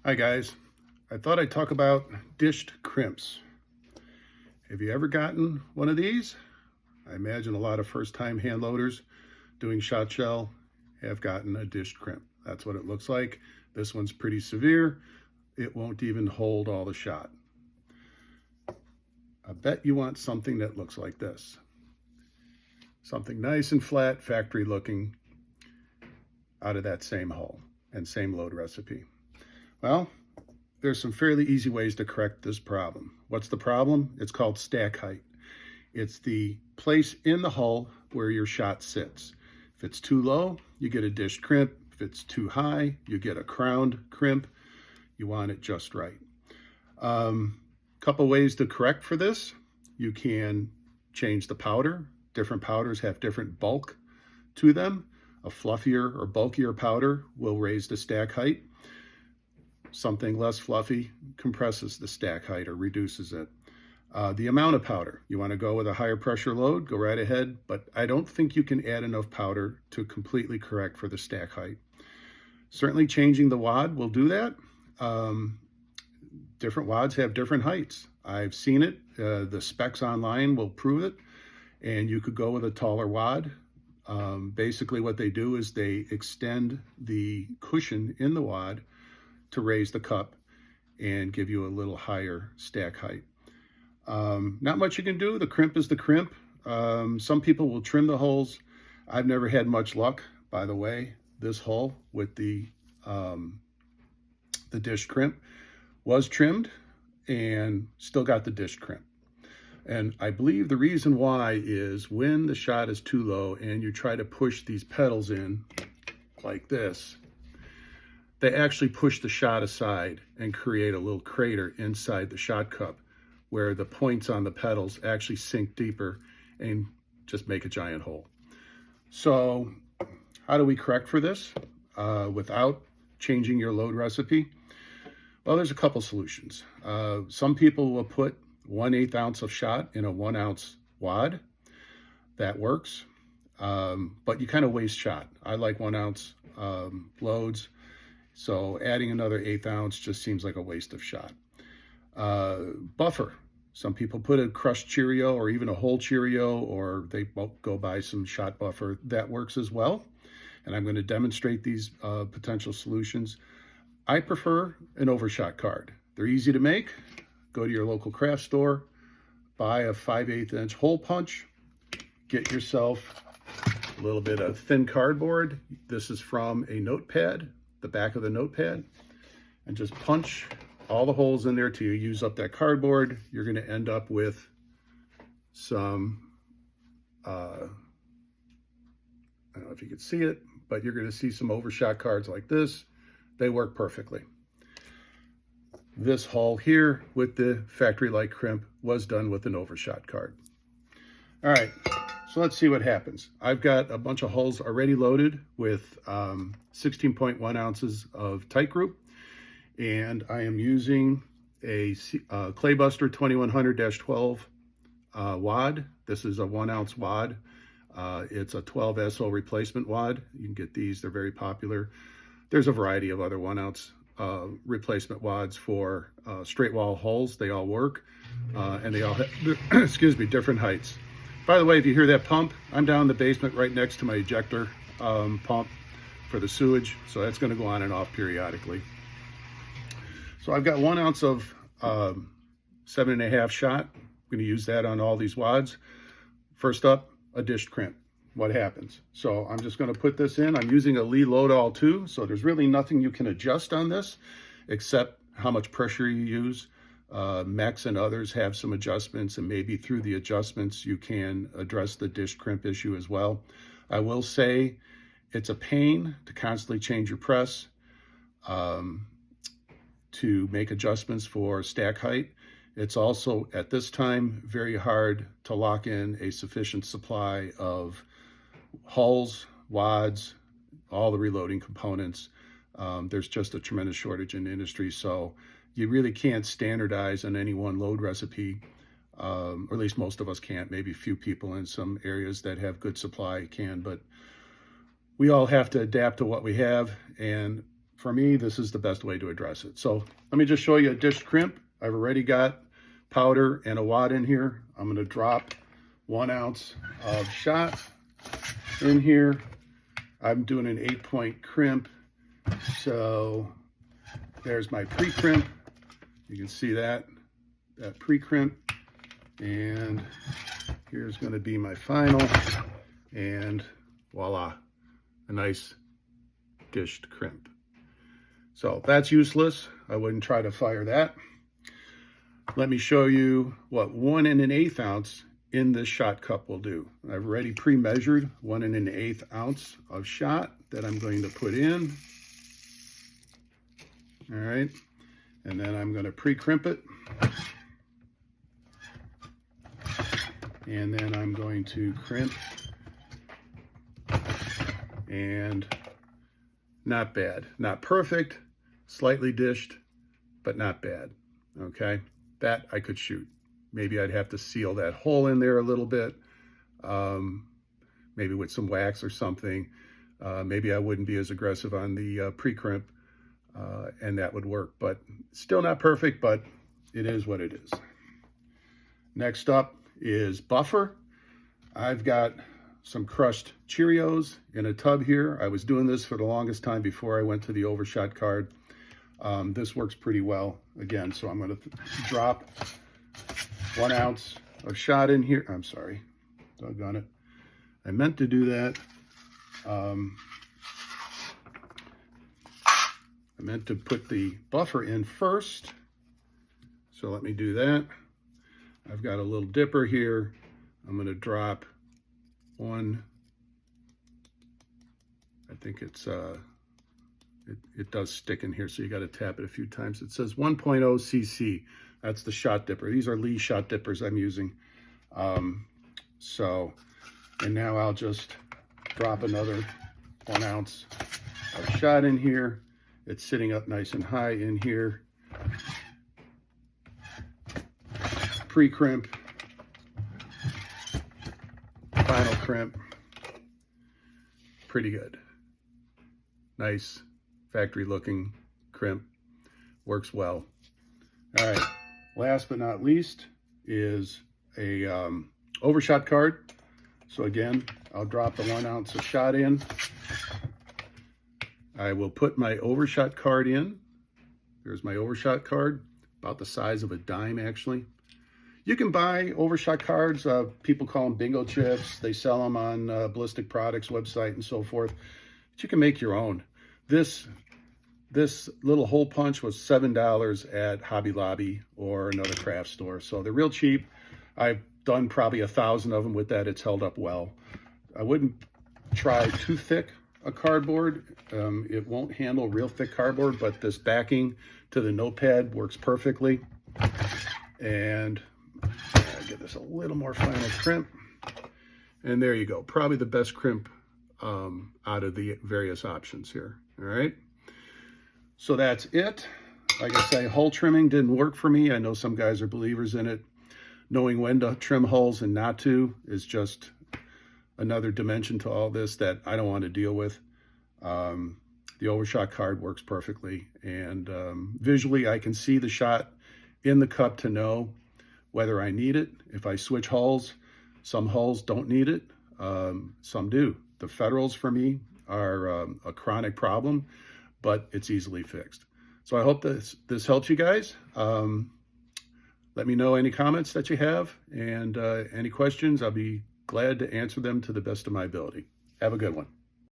Hi guys, I thought I'd talk about dished crimps. Have you ever gotten one of these? I imagine a lot of first-time hand loaders doing shot shell have gotten a dished crimp. That's what it looks like. This one's pretty severe. It won't even hold all the shot. I bet you want something that looks like this. Something nice and flat, factory looking, out of that same hull and same load recipe. Well, there's some fairly easy ways to correct this problem. What's the problem? It's called stack height. It's the place in the hull where your shot sits. If it's too low, you get a dished crimp. If it's too high, you get a crowned crimp. You want it just right. Couple ways to correct for this. You can change the powder. Different powders have different bulk to them. A fluffier or bulkier powder will raise the stack height. Something less fluffy compresses the stack height or reduces it. The amount of powder, you want to go with a higher pressure load, go right ahead, but I don't think you can add enough powder to completely correct for the stack height. Certainly changing the wad will do that. Different wads have different heights. I've seen it. The specs online will prove it, and you could go with a taller wad. Basically what they do is they extend the cushion in the wad to raise the cup and give you a little higher stack height. Not much you can do. The crimp is the crimp. Some people will trim the holes. I've never had much luck. By the way, this hull with the dish crimp was trimmed and still got the dish crimp. And I believe the reason why is when the shot is too low and you try to push these pedals in like this, they actually push the shot aside and create a little crater inside the shot cup where the points on the pedals actually sink deeper and just make a giant hole. So how do we correct for this without changing your load recipe? Well, there's a couple solutions. Some people will put 1/8 ounce of shot in a 1 ounce wad. That works, but you kind of waste shot. I like 1 ounce loads. So adding another 1/8 ounce just seems like a waste of shot. Buffer. Some people put a crushed Cheerio or even a whole Cheerio, or they go buy some shot buffer. That works as well. And I'm going to demonstrate these potential solutions. I prefer an overshot card. They're easy to make. Go to your local craft store, buy a 5/8 inch hole punch, get yourself a little bit of thin cardboard. This is from a notepad, the back of the notepad, and just punch all the holes in there till you use up that cardboard. You're going to end up with some, I don't know if you can see it, but you're going to see some overshot cards like this. They work perfectly. This hull here with the factory-like crimp was done with an overshot card. All right, so let's see what happens. I've got a bunch of hulls already loaded with 16.1 ounces of tight group, and I am using a Claybuster 2100-12 wad. This is a 1 ounce wad. It's a 12 SO replacement wad. You can get these, they're very popular. There's a variety of other 1 ounce replacement wads for straight wall hulls. They all work, and they all have, excuse me, different heights. By the way, if you hear that pump, I'm down in the basement right next to my ejector pump for the sewage, so that's going to go on and off periodically. So I've got 1 ounce of 7.5 shot. I'm going to use that on all these wads. First up, a dished crimp. What happens? So I'm just going to put this in. I'm using a Lee Load-All 2, so there's really nothing you can adjust on this except how much pressure you use. Mex and others have some adjustments, and maybe through the adjustments you can address the dished crimp issue as well. I will say it's a pain to constantly change your press, to make adjustments for stack height. It's also, at this time, very hard to lock in a sufficient supply of hulls, wads, all the reloading components. There's just a tremendous shortage in the industry, so you really can't standardize on any one load recipe, or at least most of us can't. Maybe a few people in some areas that have good supply can, but we all have to adapt to what we have, and for me, this is the best way to address it. So let me just show you a dished crimp. I've already got powder and a wad in here. I'm going to drop 1 ounce of shot in here. I'm doing an 8-point crimp. So there's my pre-crimp. You can see that pre-crimp. And here's going to be my final. And voila, a nice dished crimp. So that's useless. I wouldn't try to fire that. Let me show you what 1 1/8 ounce in this shot cup will do. I've already pre-measured 1 1/8 ounce of shot that I'm going to put in. All right, and then I'm going to pre-crimp it. And then I'm going to crimp. And not bad, not perfect, slightly dished, but not bad, okay? That I could shoot. Maybe I'd have to seal that hole in there a little bit, maybe with some wax or something. Maybe I wouldn't be as aggressive on the pre-crimp, and that would work, but still not perfect, but it is what it is. Next up is buffer. I've got some crushed Cheerios in a tub here. I was doing this for the longest time before I went to the overshot card. This works pretty well again, so I'm going to drop 1 ounce of shot in here. I'm sorry, doggone it. I meant to do that. I meant to put the buffer in first, so let me do that. I've got a little dipper here. I'm going to drop one. I think it's it does stick in here, so you got to tap it a few times. It says 1.0 cc. That's the shot dipper. These are Lee shot dippers I'm using. And now I'll just drop another 1 ounce of shot in here. It's sitting up nice and high in here. Pre-crimp, final crimp, pretty good. Nice factory looking crimp, works well. All right, last but not least is a overshot card. So again, I'll drop the 1 ounce of shot in. I will put my overshot card in. There's my overshot card, about the size of a dime actually. You can buy overshot cards. People call them bingo chips. They sell them on Ballistic Products website and so forth. But you can make your own. This little hole punch was $7 at Hobby Lobby or another craft store. So they're real cheap. I've done probably 1,000 of them with that. It's held up well. I wouldn't try too thick a cardboard. It won't handle real thick cardboard, but this backing to the notepad works perfectly. And I'll get this a little more final crimp. And there you go. Probably the best crimp out of the various options here. All right. So that's it. Like I say, hole trimming didn't work for me. I know some guys are believers in it. Knowing when to trim holes and not to is just another dimension to all this that I don't want to deal with. The overshot card works perfectly. And visually, I can see the shot in the cup to know whether I need it. If I switch holes, some holes don't need it, some do. The Federals for me are a chronic problem, but it's easily fixed. So I hope this helps you guys. Let me know any comments that you have and any questions. I'll be glad to answer them to the best of my ability. Have a good one.